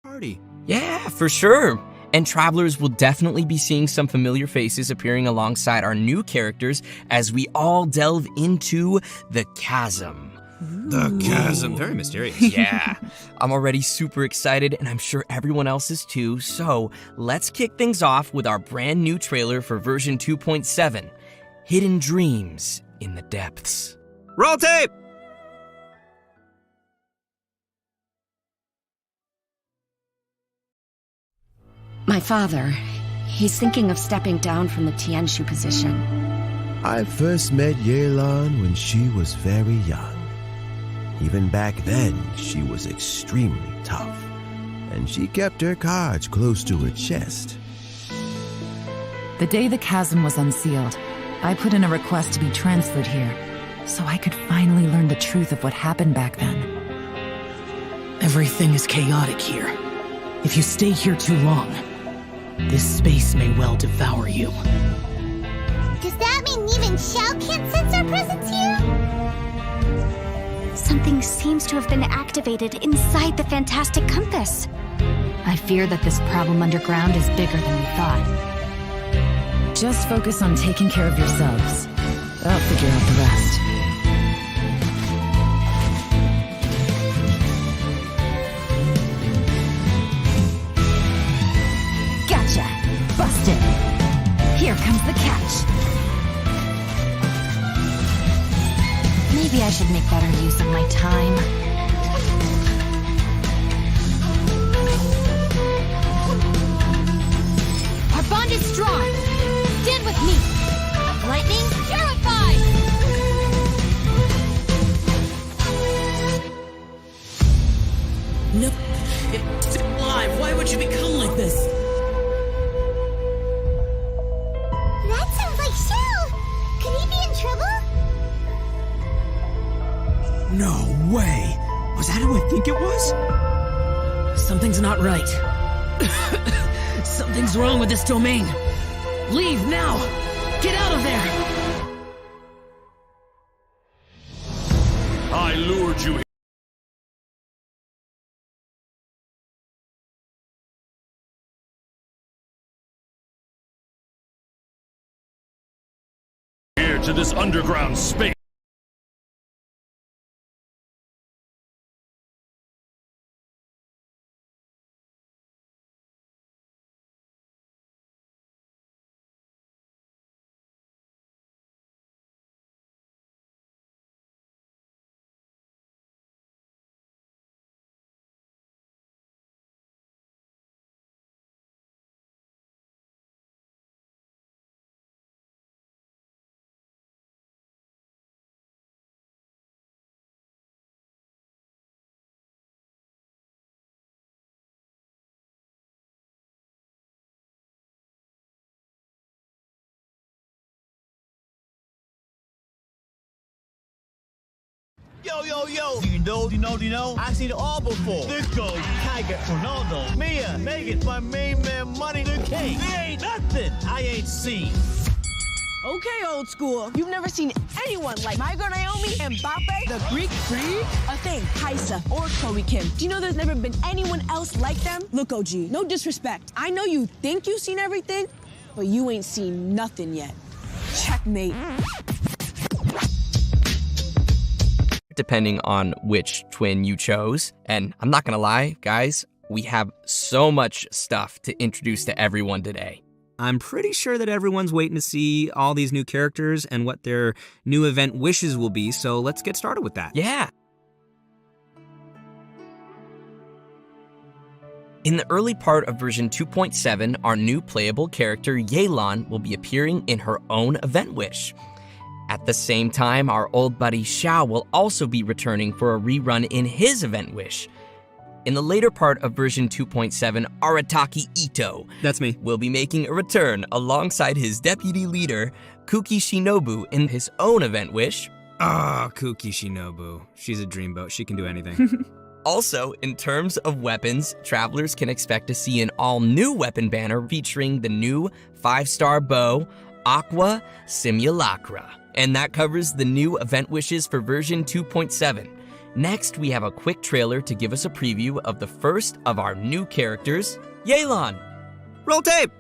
party. Yeah, for sure. And travelers will definitely be seeing some familiar faces appearing alongside our new characters as we all delve into the chasm. The chasm, very mysterious. Yeah, I'm already super excited and I'm sure everyone else is too. So let's kick things off with our brand new trailer for version 2.7, Hidden Dreams in the Depths. Roll tape! My father, he's thinking of stepping down from the Tianshu position. I first met Yelan when she was very young. Even back then, she was extremely tough, and she kept her cards close to her chest. The day the chasm was unsealed, I put in a request to be transferred here, so I could finally learn the truth of what happened back then. Everything is chaotic here. If you stay here too long, this space may well devour you. Does that mean even Shao can't sense our presence here? Something seems to have been activated inside the fantastic compass. I fear that this problem underground is bigger than we thought. Just focus on taking care of yourselves. I'll figure out the rest. Gotcha! Busted! Here comes the catch. Maybe I should make better use of my time. Our bond is strong. Stand with me. Lightning purified! No, it's alive. Why would you become like this? That sounds like Shao. Could he be in trouble? No way! Was that who I think it was? Something's not right. Something's wrong with this domain. Leave now! Get out of there! I lured you here to this underground space. Yo, do you know? I've seen it all before. Nico, Tiger, Ronaldo, Mia, Megan, my main man, Money the King. There ain't nothing I ain't seen. Okay, old school. You've never seen anyone like my girl Naomi, Mbappe, the Greek Freak, Athene, Kaisa, or Chloe Kim. Do you know there's never been anyone else like them? Look, OG, no disrespect. I know you think you've seen everything, but you ain't seen nothing yet. Checkmate. Depending on which twin you chose. And I'm not gonna lie, guys, we have so much stuff to introduce to everyone today. I'm pretty sure that everyone's waiting to see all these new characters and what their new event wishes will be, so let's get started with that. Yeah. In the early part of version 2.7, our new playable character, Yelan, will be appearing in her own event wish. At the same time, our old buddy Shao will also be returning for a rerun in his event wish. In the later part of version 2.7, Arataki Ito, that's me, will be making a return alongside his deputy leader, Kuki Shinobu, in his own event wish. Ah, Kuki Shinobu. She's a dreamboat. She can do anything. Also, in terms of weapons, travelers can expect to see an all-new weapon banner featuring the new 5-star bow, Aqua Simulacra. And that covers the new event wishes for version 2.7. Next, we have a quick trailer to give us a preview of the first of our new characters, Yelan. Roll tape!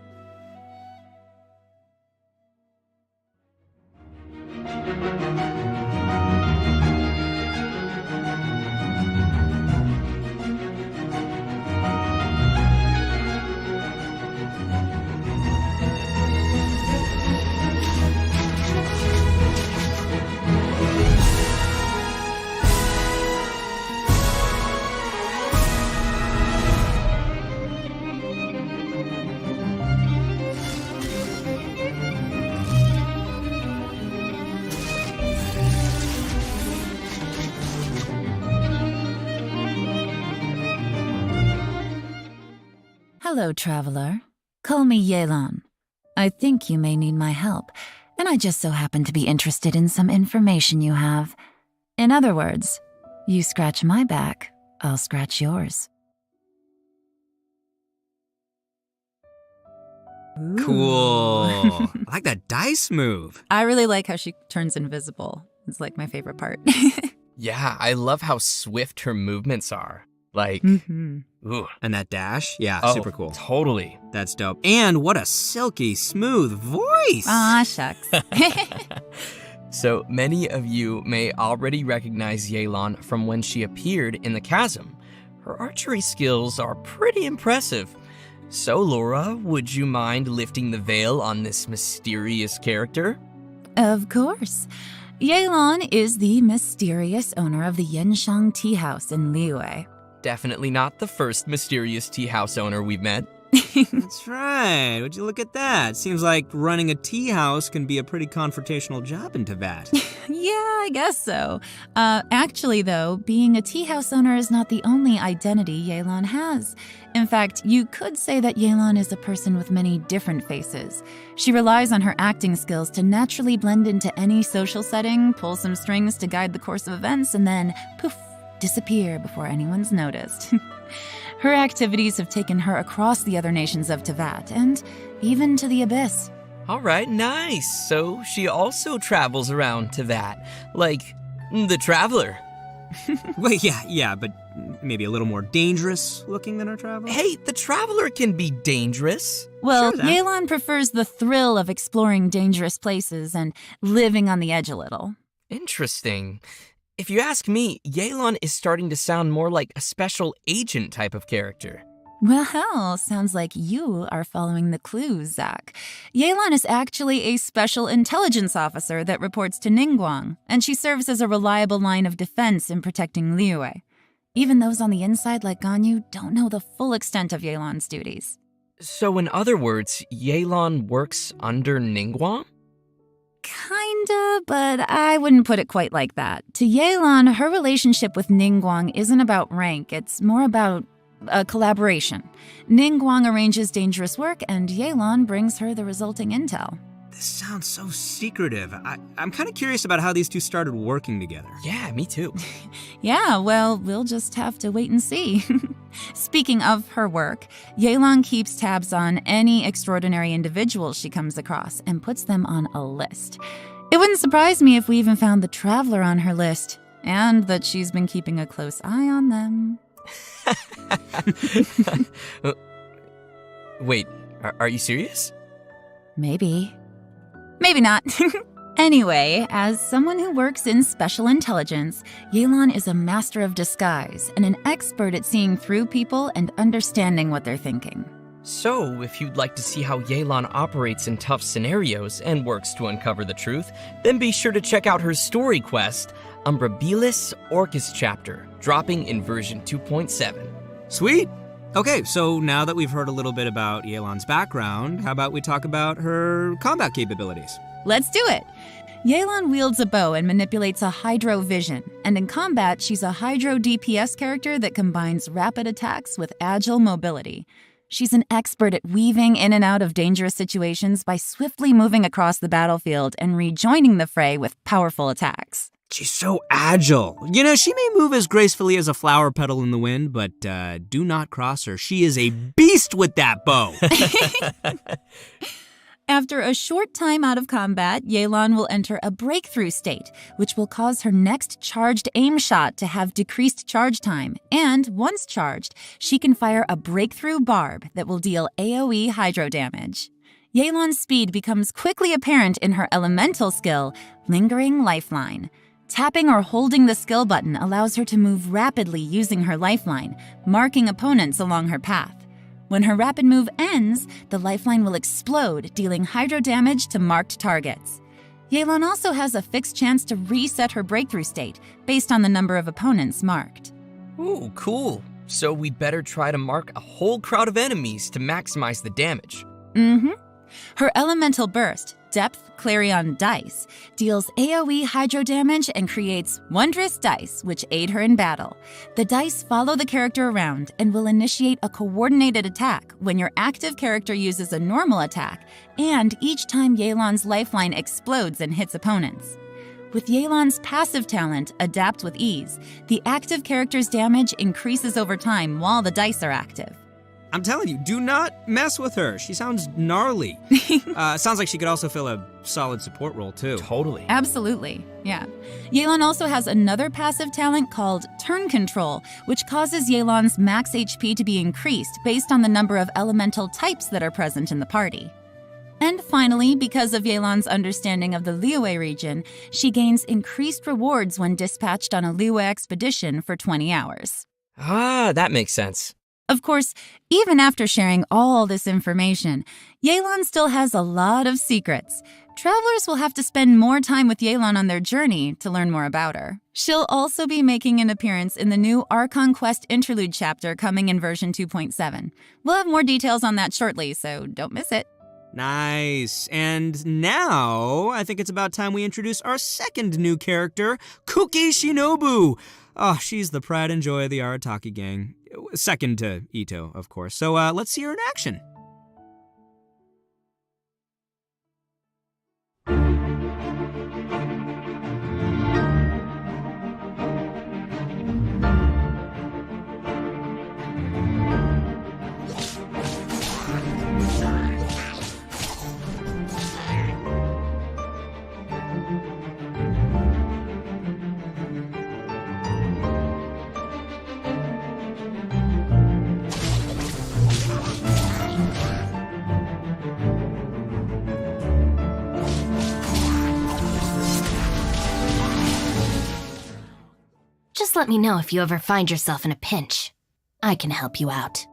Hello, traveler. Call me Yelan. I think you may need my help, and I just so happen to be interested in some information you have. In other words, you scratch my back, I'll scratch yours. Cool. I like that dice move. I really like how she turns invisible. It's like my favorite part. Yeah, I love how swift her movements are. Like, ooh. And that dash? Yeah, Oh, super cool. Totally. That's dope. And what a silky smooth voice. Aw, shucks. So many of you may already recognize Yelan from when she appeared in the chasm. Her archery skills are pretty impressive. So, Laura, would you mind lifting the veil on this mysterious character? Of course. Yelan is the mysterious owner of the Yenshang Tea House in Liyue. Definitely not the first mysterious tea house owner we've met. That's right. Would you look at that? Seems like running a tea house can be a pretty confrontational job in Teyvat. Yeah, I guess so. Actually, though, being a tea house owner is not the only identity Yelan has. In fact, you could say that Yelan is a person with many different faces. She relies on her acting skills to naturally blend into any social setting, pull some strings to guide the course of events, and then, poof, disappear before anyone's noticed. Her activities have taken her across the other nations of Teyvat, and even to the Abyss. All right, nice. So she also travels around Teyvat, like the Traveler. Well, yeah, but maybe a little more dangerous looking than our Traveler? Hey, the Traveler can be dangerous. Well, Sure, then. Yelan prefers the thrill of exploring dangerous places and living on the edge a little. Interesting. If you ask me, Yelan is starting to sound more like a special agent type of character. Well, sounds like you are following the clues, Zach. Yelan is actually a special intelligence officer that reports to Ningguang, and she serves as a reliable line of defense in protecting Liyue. Even those on the inside like Ganyu don't know the full extent of Yelan's duties. So in other words, Yelan works under Ningguang? Kinda, but I wouldn't put it quite like that. To Yelan, her relationship with Ningguang isn't about rank, it's more about a collaboration. Ningguang arranges dangerous work, and Yelan brings her the resulting intel. This sounds so secretive. I'm kind of curious about how these two started working together. Yeah, me too. Yeah, well, we'll just have to wait and see. Speaking of her work, Yelan keeps tabs on any extraordinary individuals she comes across and puts them on a list. It wouldn't surprise me if we even found the Traveler on her list, and that she's been keeping a close eye on them. Wait, are you serious? Maybe. Maybe not. Anyway, as someone who works in special intelligence, Yelan is a master of disguise and an expert at seeing through people and understanding what they're thinking. So, if you'd like to see how Yelan operates in tough scenarios and works to uncover the truth, then be sure to check out her story quest, Umbrabilis Orcus Chapter, dropping in version 2.7. Sweet. Okay, so now that we've heard a little bit about Yelan's background, how about we talk about her combat capabilities? Let's do it! Yelan wields a bow and manipulates a hydro vision, and in combat, she's a hydro DPS character that combines rapid attacks with agile mobility. She's an expert at weaving in and out of dangerous situations by swiftly moving across the battlefield and rejoining the fray with powerful attacks. She's so agile. You know, she may move as gracefully as a flower petal in the wind, but do not cross her. She is a beast with that bow. After a short time out of combat, Yelan will enter a breakthrough state, which will cause her next charged aim shot to have decreased charge time. And once charged, she can fire a breakthrough barb that will deal AoE hydro damage. Yelan's speed becomes quickly apparent in her elemental skill, Lingering Lifeline. Tapping or holding the skill button allows her to move rapidly using her lifeline, marking opponents along her path. When her rapid move ends, the lifeline will explode, dealing hydro damage to marked targets. Yelan also has a fixed chance to reset her breakthrough state based on the number of opponents marked. Ooh, cool. So we'd better try to mark a whole crowd of enemies to maximize the damage. Her elemental burst, Depth Clarion Dice, deals AoE hydro damage and creates wondrous dice which aid her in battle. The dice follow the character around and will initiate a coordinated attack when your active character uses a normal attack and each time Yelan's lifeline explodes and hits opponents. With Yelan's passive talent, Adapt with Ease, the active character's damage increases over time while the dice are active. I'm telling you, do not mess with her. She sounds gnarly. Sounds like she could also fill a solid support role, too. Totally. Absolutely, yeah. Yelan also has another passive talent called Turn Control, which causes Yelan's max HP to be increased based on the number of elemental types that are present in the party. And finally, because of Yelan's understanding of the Liyue region, she gains increased rewards when dispatched on a Liyue expedition for 20 hours. Ah, that makes sense. Of course, even after sharing all this information, Yelan still has a lot of secrets. Travelers will have to spend more time with Yelan on their journey to learn more about her. She'll also be making an appearance in the new Archon Quest Interlude chapter coming in version 2.7. We'll have more details on that shortly, so don't miss it. Nice. And now, I think it's about time we introduce our second new character, Kuki Shinobu. Oh, she's the pride and joy of the Arataki gang. Second to Ito, of course. So let's see her in action. Just let me know if you ever find yourself in a pinch. I can help you out.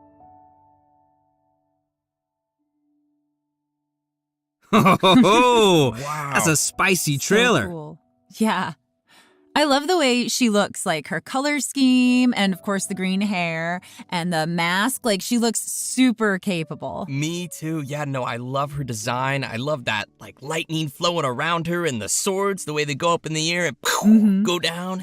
Oh, Wow. That's a spicy trailer. So cool. Yeah. I love the way she looks, like her color scheme and, of course, the green hair and the mask. Like, she looks super capable. Me too. Yeah, no, I love her design. I love that, like, lightning flowing around her and the swords, the way they go up in the air and go down.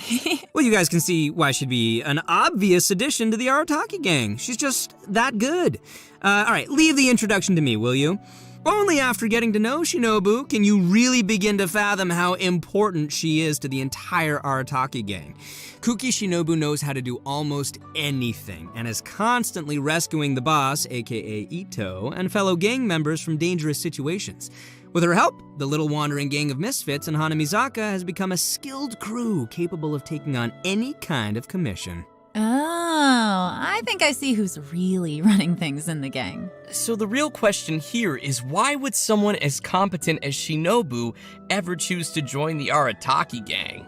Well, you guys can see why she'd be an obvious addition to the Arataki gang. She's just that good. All right, leave the introduction to me, will you? Only after getting to know Shinobu can you really begin to fathom how important she is to the entire Arataki gang. Kuki Shinobu knows how to do almost anything and is constantly rescuing the boss, aka Ito, and fellow gang members from dangerous situations. With her help, the little wandering gang of misfits in Hanamizaka has become a skilled crew capable of taking on any kind of commission. Oh, I think I see who's really running things in the gang. So the real question here is, why would someone as competent as Shinobu ever choose to join the Arataki gang?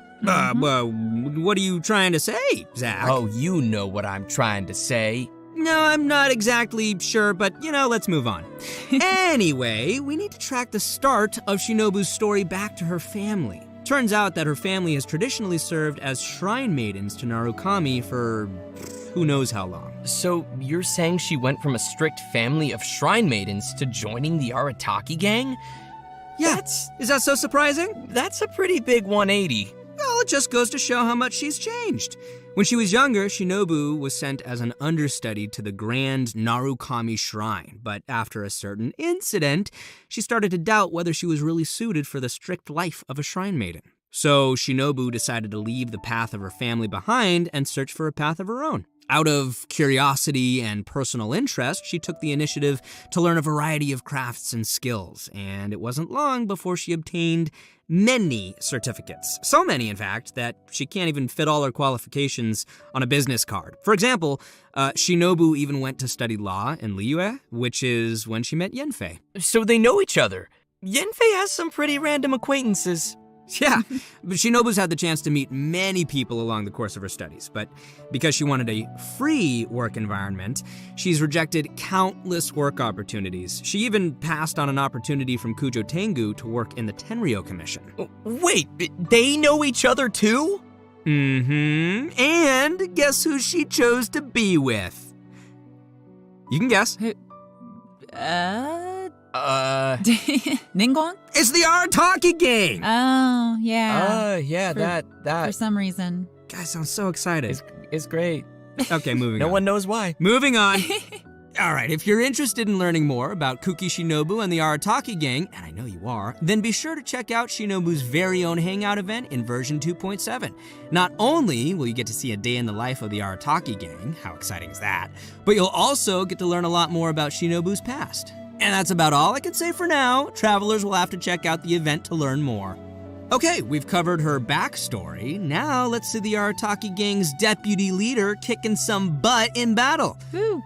Well, what are you trying to say, Zach? Oh, you know what I'm trying to say. No, I'm not exactly sure, but, let's move on. Anyway, we need to track the start of Shinobu's story back to her family. Turns out that her family has traditionally served as shrine maidens to Narukami for who knows how long. So you're saying she went from a strict family of shrine maidens to joining the Arataki gang? Yeah, is that so surprising? That's a pretty big 180. Well, it just goes to show how much she's changed. When she was younger, Shinobu was sent as an understudy to the Grand Narukami Shrine, but after a certain incident, she started to doubt whether she was really suited for the strict life of a shrine maiden. So Shinobu decided to leave the path of her family behind and search for a path of her own. Out of curiosity and personal interest, she took the initiative to learn a variety of crafts and skills, and it wasn't long before she obtained many certificates. So many, in fact, that she can't even fit all her qualifications on a business card. For example, Shinobu even went to study law in Liyue, which is when she met Yanfei. So they know each other. Yanfei has some pretty random acquaintances. Yeah, but Shinobu's had the chance to meet many people along the course of her studies, but because she wanted a free work environment, she's rejected countless work opportunities. She even passed on an opportunity from Kujo Tengu to work in the Tenryou Commission. Wait, they know each other too? Mm-hmm. And guess who she chose to be with? You can guess. Ningguang? It's the Arataki Gang! Oh, yeah. Yeah, that. For some reason. Guys, I'm so excited. It's great. Okay, moving on. No one knows why. Moving on. All right, if you're interested in learning more about Kuki Shinobu and the Arataki Gang, and I know you are, then be sure to check out Shinobu's very own hangout event in version 2.7. Not only will you get to see a day in the life of the Arataki Gang, how exciting is that, but you'll also get to learn a lot more about Shinobu's past. And that's about all I can say for now. Travelers will have to check out the event to learn more. Okay, we've covered her backstory. Now let's see the Arataki Gang's deputy leader kicking some butt in battle. Woo.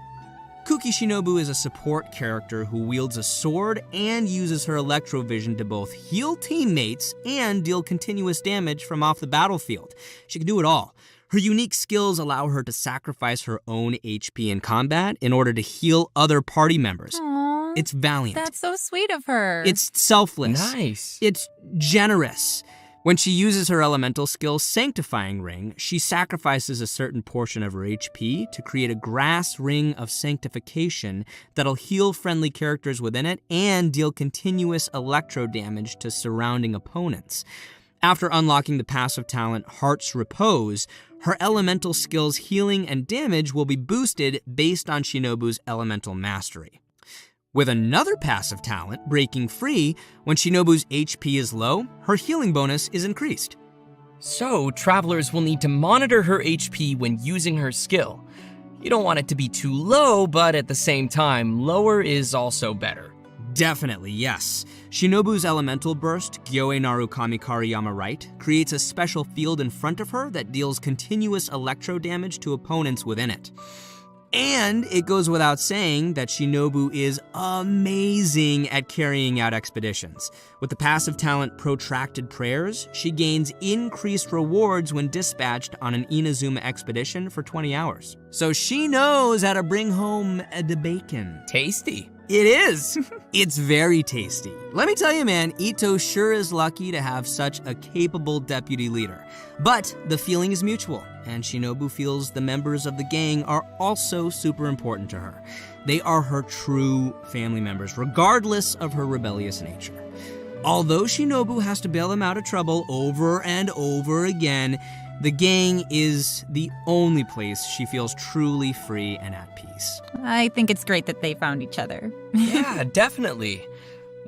Kuki Shinobu is a support character who wields a sword and uses her electrovision to both heal teammates and deal continuous damage from off the battlefield. She can do it all. Her unique skills allow her to sacrifice her own HP in combat in order to heal other party members. Aww. It's valiant. That's so sweet of her. It's selfless. Nice. It's generous. When she uses her elemental skill, Sanctifying Ring, she sacrifices a certain portion of her HP to create a grass ring of sanctification that'll heal friendly characters within it and deal continuous electro damage to surrounding opponents. After unlocking the passive talent Heart's Repose, her elemental skill's healing and damage will be boosted based on Shinobu's elemental mastery. With another passive talent, Breaking Free, when Shinobu's HP is low, her healing bonus is increased. So, travelers will need to monitor her HP when using her skill. You don't want it to be too low, but at the same time, lower is also better. Definitely, yes. Shinobu's elemental burst, Gyoe Naru Kamikari Yama Right, creates a special field in front of her that deals continuous electro damage to opponents within it. And it goes without saying that Shinobu is amazing at carrying out expeditions. With the passive talent Protracted Prayers, she gains increased rewards when dispatched on an Inazuma expedition for 20 hours. So she knows how to bring home the bacon. Tasty. It is. It's very tasty. Let me tell you, man, Ito sure is lucky to have such a capable deputy leader. But the feeling is mutual, and Shinobu feels the members of the gang are also super important to her. They are her true family members, regardless of her rebellious nature. Although Shinobu has to bail them out of trouble over and over again, the gang is the only place she feels truly free and at peace. I think it's great that they found each other. Yeah, definitely.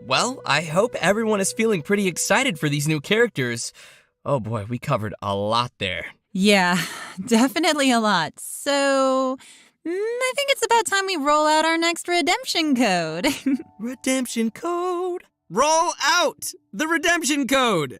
Well, I hope everyone is feeling pretty excited for these new characters. Oh boy, we covered a lot there. Yeah, definitely a lot. So, I think it's about time we roll out our next redemption code. Redemption code. Roll out the redemption code!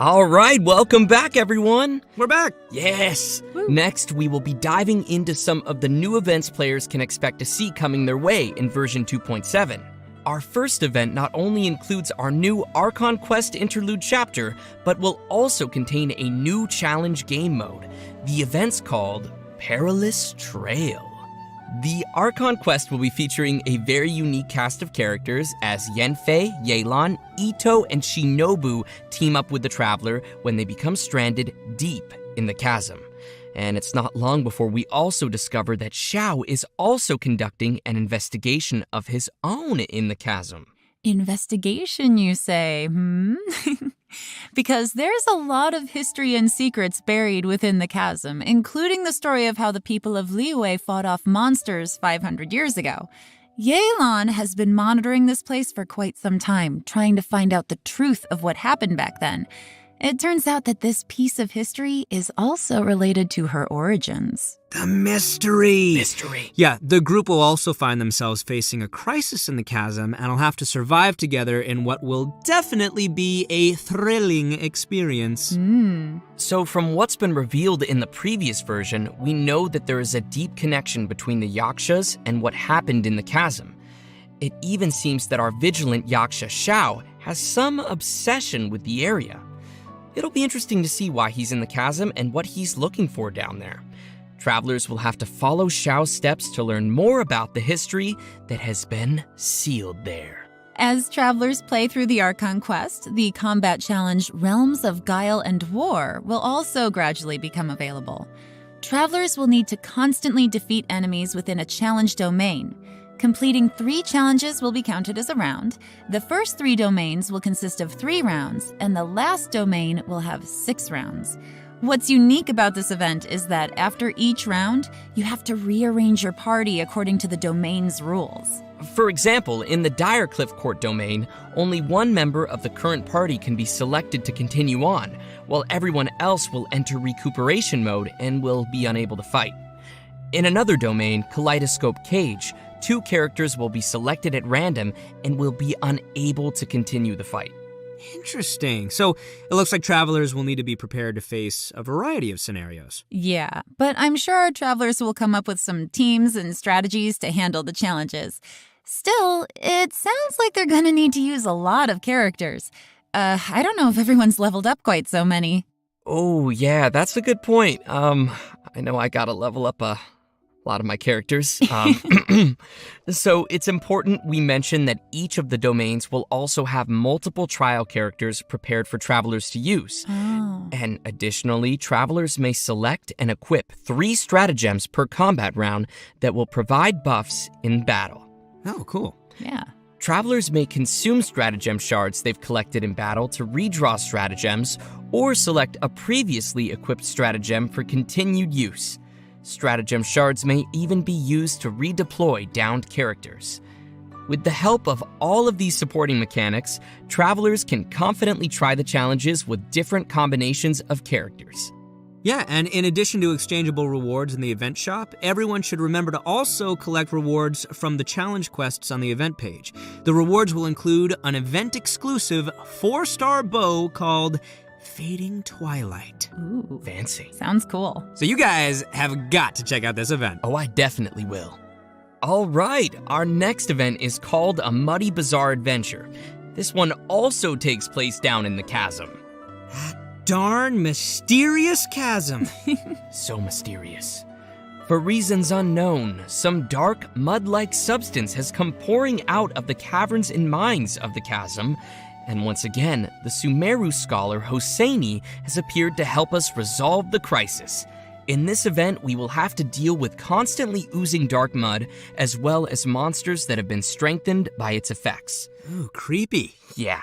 All right, welcome back, everyone. We're back. Yes. Next, we will be diving into some of the new events players can expect to see coming their way in version 2.7. Our first event not only includes our new Archon Quest interlude chapter, but will also contain a new challenge game mode. The event's called Perilous Trail. The Archon Quest will be featuring a very unique cast of characters as Yanfei, Yelan, Ito, and Shinobu team up with the Traveler when they become stranded deep in the chasm. And it's not long before we also discover that Xiao is also conducting an investigation of his own in the chasm. Investigation, you say, Because there's a lot of history and secrets buried within the chasm, including the story of how the people of Liyue fought off monsters 500 years ago. Yelan has been monitoring this place for quite some time, trying to find out the truth of what happened back then. It turns out that this piece of history is also related to her origins. The mystery. Mystery. Yeah, the group will also find themselves facing a crisis in the chasm and will have to survive together in what will definitely be a thrilling experience. So from what's been revealed in the previous version, we know that there is a deep connection between the Yakshas and what happened in the chasm. It even seems that our vigilant Yaksha Xiao has some obsession with the area. It'll be interesting to see why he's in the chasm and what he's looking for down there. Travelers will have to follow Xiao's steps to learn more about the history that has been sealed there. As travelers play through the Archon Quest, the combat challenge Realms of Guile and War will also gradually become available. Travelers will need to constantly defeat enemies within a challenge domain. Completing 3 challenges will be counted as a round. The first 3 domains will consist of 3 rounds, and the last domain will have 6 rounds. What's unique about this event is that after each round, you have to rearrange your party according to the domain's rules. For example, in the Direcliff Court domain, only one member of the current party can be selected to continue on, while everyone else will enter recuperation mode and will be unable to fight. In another domain, Kaleidoscope Cage, 2 characters will be selected at random and will be unable to continue the fight. Interesting. So it looks like travelers will need to be prepared to face a variety of scenarios. Yeah, but I'm sure our travelers will come up with some teams and strategies to handle the challenges. Still, it sounds like they're gonna need to use a lot of characters. I don't know if everyone's leveled up quite so many. Oh, yeah, that's a good point. I know I gotta level up a lot of my characters. So it's important we mention that each of the domains will also have multiple trial characters prepared for travelers to use. And additionally, travelers may select and equip 3 stratagems per combat round that will provide buffs in battle. Oh, cool. Yeah. Travelers may consume stratagem shards they've collected in battle to redraw stratagems, or select a previously equipped stratagem for continued use. Stratagem shards may even be used to redeploy downed characters. With the help of all of these supporting mechanics, travelers can confidently try the challenges with different combinations of characters. Yeah, and in addition to exchangeable rewards in the event shop, everyone should remember to also collect rewards from the challenge quests on the event page. The rewards will include an event-exclusive 4-star bow called Fading Twilight. Ooh, fancy. Sounds cool. So you guys have got to check out this event. Oh, I definitely will. All right, our next event is called A Muddy Bazaar Adventure. This one also takes place down in the chasm. That darn mysterious chasm. So mysterious. For reasons unknown, some dark, mud-like substance has come pouring out of the caverns and mines of the chasm. And once again, the Sumeru scholar Hosseini has appeared to help us resolve the crisis. In this event, we will have to deal with constantly oozing dark mud, as well as monsters that have been strengthened by its effects. Ooh, creepy. Yeah.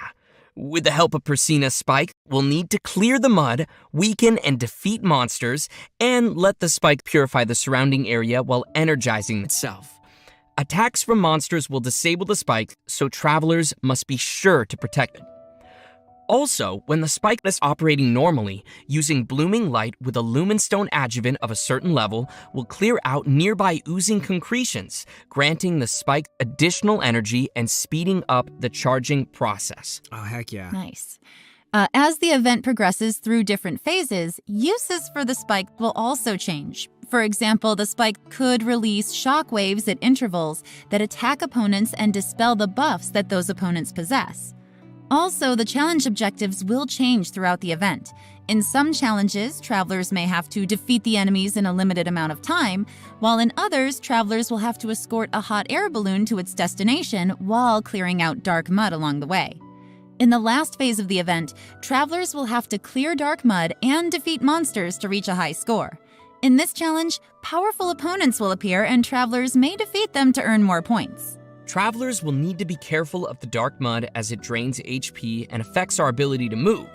With the help of Persina Spike, we'll need to clear the mud, weaken and defeat monsters, and let the spike purify the surrounding area while energizing itself. Attacks from monsters will disable the spike, so travelers must be sure to protect it. Also, when the spike is operating normally, using blooming light with a lumenstone adjuvant of a certain level will clear out nearby oozing concretions, granting the spike additional energy and speeding up the charging process. Oh, heck yeah. Nice. As the event progresses through different phases, uses for the spike will also change. For example, the spike could release shockwaves at intervals that attack opponents and dispel the buffs that those opponents possess. Also, the challenge objectives will change throughout the event. In some challenges, travelers may have to defeat the enemies in a limited amount of time, while in others, travelers will have to escort a hot air balloon to its destination while clearing out dark mud along the way. In the last phase of the event, travelers will have to clear dark mud and defeat monsters to reach a high score. In this challenge, powerful opponents will appear and travelers may defeat them to earn more points. Travelers will need to be careful of the dark mud as it drains HP and affects our ability to move.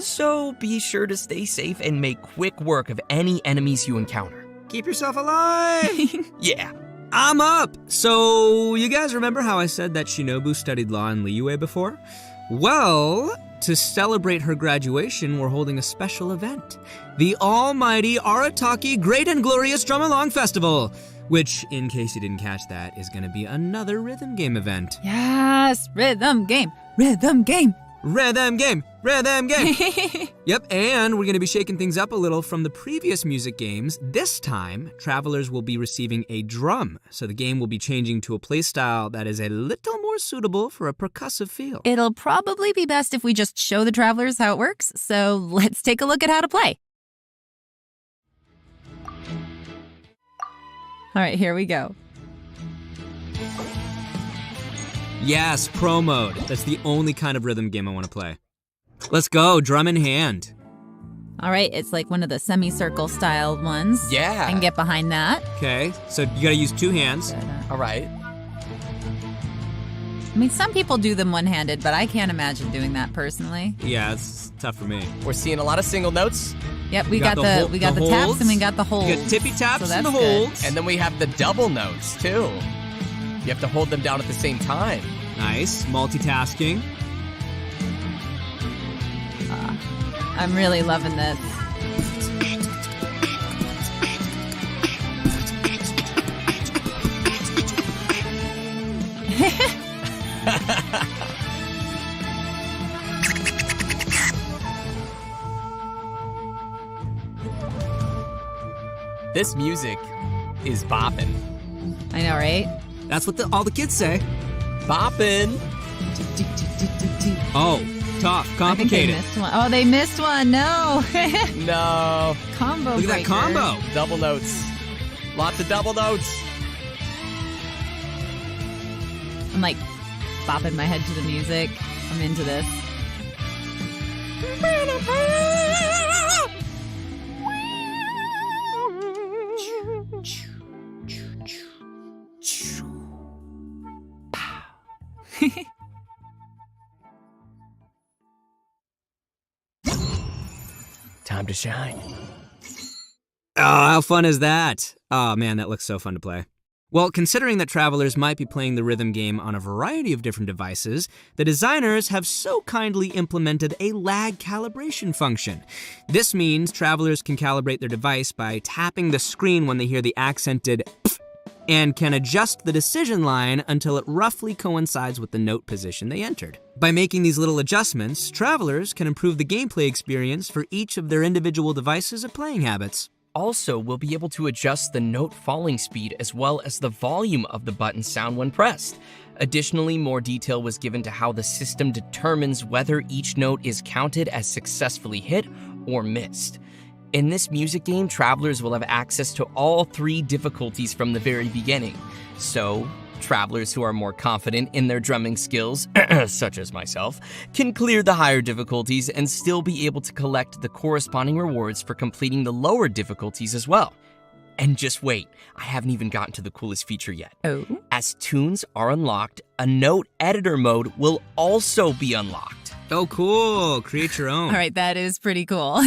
So be sure to stay safe and make quick work of any enemies you encounter. Keep yourself alive! Yeah. I'm up! So, you guys remember how I said that Shinobu studied law in Liyue before? Well, to celebrate her graduation, we're holding a special event. The almighty Arataki Great and Glorious Drum Along Festival, which, in case you didn't catch that, is going to be another rhythm game event. Yes, rhythm game, rhythm game. Rhythm game, rhythm game. Yep, and we're going to be shaking things up a little from the previous music games. This time, travelers will be receiving a drum, so the game will be changing to a playstyle that is a little more suitable for a percussive feel. It'll probably be best if we just show the travelers how it works, so let's take a look at how to play. All right, here we go. Yes, pro mode. That's the only kind of rhythm game I want to play. Let's go, drum in hand. All right, it's like one of the semicircle style ones. Yeah. I can get behind that. Okay, so you gotta use two hands. All right. I mean, some people do them one-handed, but I can't imagine doing that personally. Yeah, it's tough for me. We're seeing a lot of single notes. Yep, we got the taps and we got the holds. You got tippy taps so and the good. holds. And then we have the double notes, too. You have to hold them down at the same time. Nice, multitasking. I'm really loving this. This music is bopping. I know, right? That's what all the kids say. Bopping. Oh, tough, complicated. I think they missed one. Oh, they missed one. No. No. Combo Look at that breaker. combo. Double notes. Lots of double notes. I'm like bopping my head to the music. I'm into this. Time to shine. Oh, how fun is that? Oh man, that looks so fun to play. Well, considering that travelers might be playing the rhythm game on a variety of different devices, the designers have so kindly implemented a lag calibration function. This means travelers can calibrate their device by tapping the screen when they hear the accented pf, and can adjust the decision line until it roughly coincides with the note position they entered. By making these little adjustments, travelers can improve the gameplay experience for each of their individual devices and playing habits. Also, we'll be able to adjust the note falling speed as well as the volume of the button sound when pressed. Additionally, more detail was given to how the system determines whether each note is counted as successfully hit or missed. In this music game, travelers will have access to all 3 difficulties from the very beginning. So, travelers who are more confident in their drumming skills, such as myself, can clear the higher difficulties and still be able to collect the corresponding rewards for completing the lower difficulties as well. And just wait, I haven't even gotten to the coolest feature yet. Oh? As tunes are unlocked, a note editor mode will also be unlocked. Oh, cool. Create your own. All right, that is pretty cool.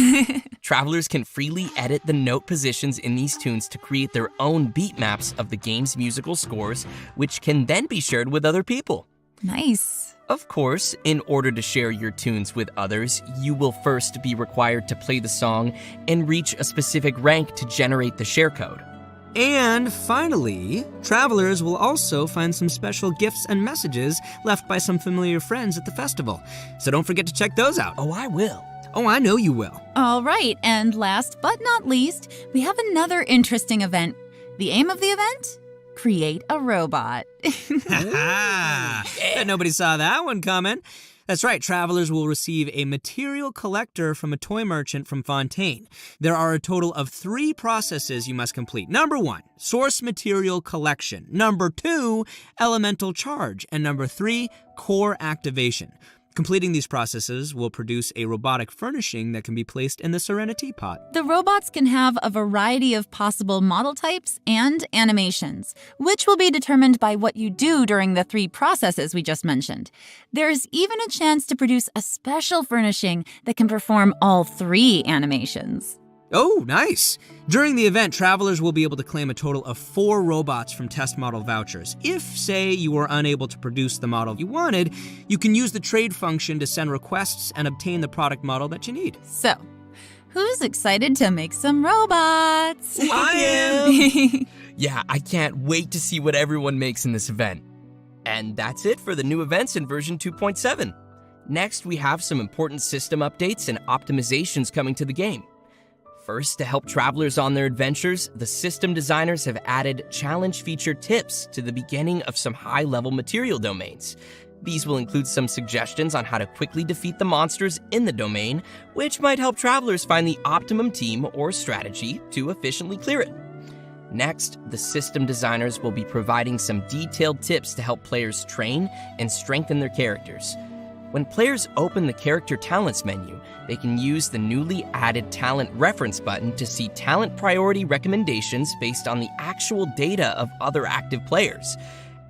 Travelers can freely edit the note positions in these tunes to create their own beat maps of the game's musical scores, which can then be shared with other people. Nice. Of course, in order to share your tunes with others, you will first be required to play the song and reach a specific rank to generate the share code. And finally, travelers will also find some special gifts and messages left by some familiar friends at the festival. So don't forget to check those out. Oh, I will. Oh, I know you will. All right, and last but not least, we have another interesting event. The aim of the event? Create a robot. Bet nobody saw that one coming. That's right, travelers will receive a material collector from a toy merchant from Fontaine. There are a total of 3 processes you must complete. Number 1, source material collection. Number 2, elemental charge. And number 3, core activation. Completing these processes will produce a robotic furnishing that can be placed in the Serenity Pot. The robots can have a variety of possible model types and animations, which will be determined by what you do during the 3 processes we just mentioned. There's even a chance to produce a special furnishing that can perform all 3 animations. Oh, nice. During the event, travelers will be able to claim a total of 4 robots from test model vouchers. If, say, you were unable to produce the model you wanted, you can use the trade function to send requests and obtain the product model that you need. So, who's excited to make some robots? I am! Yeah, I can't wait to see what everyone makes in this event. And that's it for the new events in version 2.7. Next, we have some important system updates and optimizations coming to the game. First, to help travelers on their adventures, the system designers have added challenge feature tips to the beginning of some high-level material domains. These will include some suggestions on how to quickly defeat the monsters in the domain, which might help travelers find the optimum team or strategy to efficiently clear it. Next, the system designers will be providing some detailed tips to help players train and strengthen their characters. When players open the Character Talents menu, they can use the newly added Talent Reference button to see talent priority recommendations based on the actual data of other active players.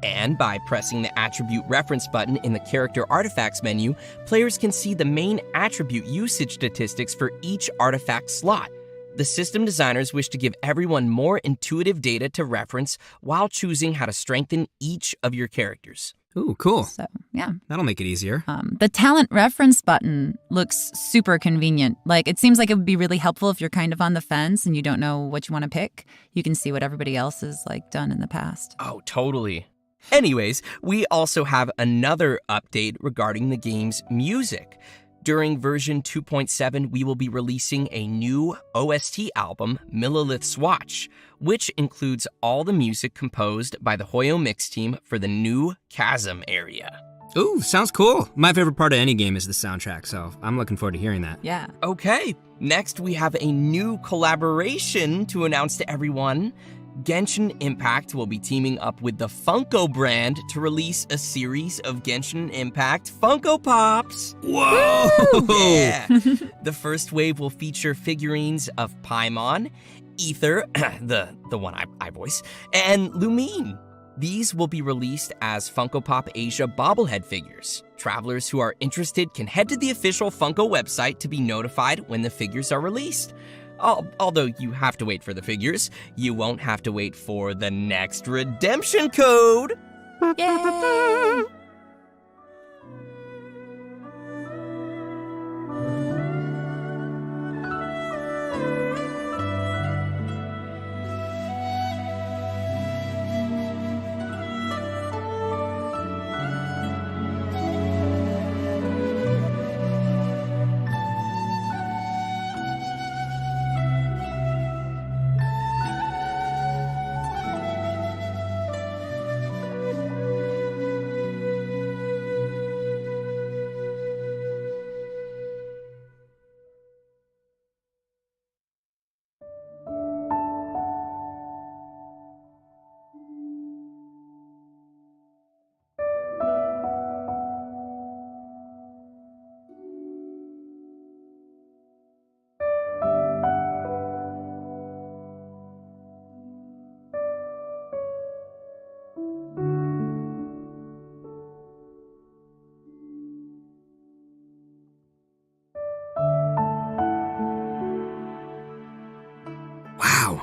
And by pressing the Attribute Reference button in the Character Artifacts menu, players can see the main attribute usage statistics for each artifact slot. The system designers wish to give everyone more intuitive data to reference while choosing how to strengthen each of your characters. Ooh, cool. So, yeah. That'll make it easier. The talent reference button looks super convenient. Like, it seems like it would be really helpful if you're kind of on the fence and you don't know what you want to pick. You can see what everybody else has, done in the past. Oh, totally. Anyways, we also have another update regarding the game's music. During version 2.7, we will be releasing a new OST album, Millilith's Watch, which includes all the music composed by the Hoyo Mix team for the new Chasm area. Ooh, sounds cool. My favorite part of any game is the soundtrack, so I'm looking forward to hearing that. Yeah. Okay, next we have a new collaboration to announce to everyone. Genshin Impact will be teaming up with the Funko brand to release a series of Genshin Impact Funko Pops. Whoa! Yeah. The first wave will feature figurines of Paimon, Ether, the one I voice, and Lumine. These will be released as Funko Pop Asia bobblehead figures. Travelers who are interested can head to the official Funko website to be notified when the figures are released. Although you have to wait for the figures, you won't have to wait for the next redemption code. Yay!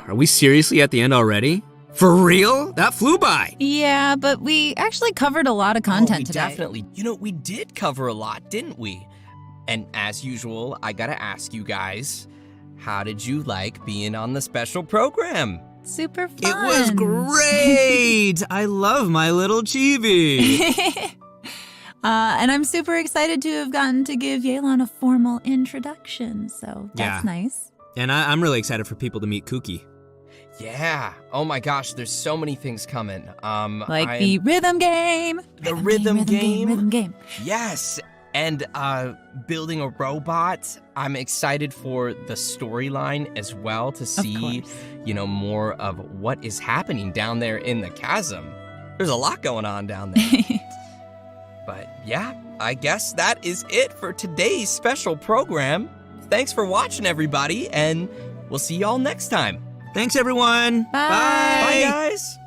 Are we seriously at the end already? For real? That flew by. Yeah, but we actually covered a lot of content today. Definitely. We did cover a lot, didn't we? And as usual, I gotta ask you guys, how did you like being on the special program? super fun. It was great. I love my little chibi. And I'm super excited to have gotten to give Yelan a formal introduction. So that's nice. And I'm really excited for people to meet Kuki. Yeah. Oh my gosh, there's so many things coming. The rhythm game. The rhythm game. Rhythm game. Yes. And building a robot. I'm excited for the storyline as well to see, more of what is happening down there in the chasm. There's a lot going on down there. But yeah, I guess that is it for today's special program. Thanks for watching, everybody, and we'll see y'all next time. Thanks, everyone. Bye. Bye, guys.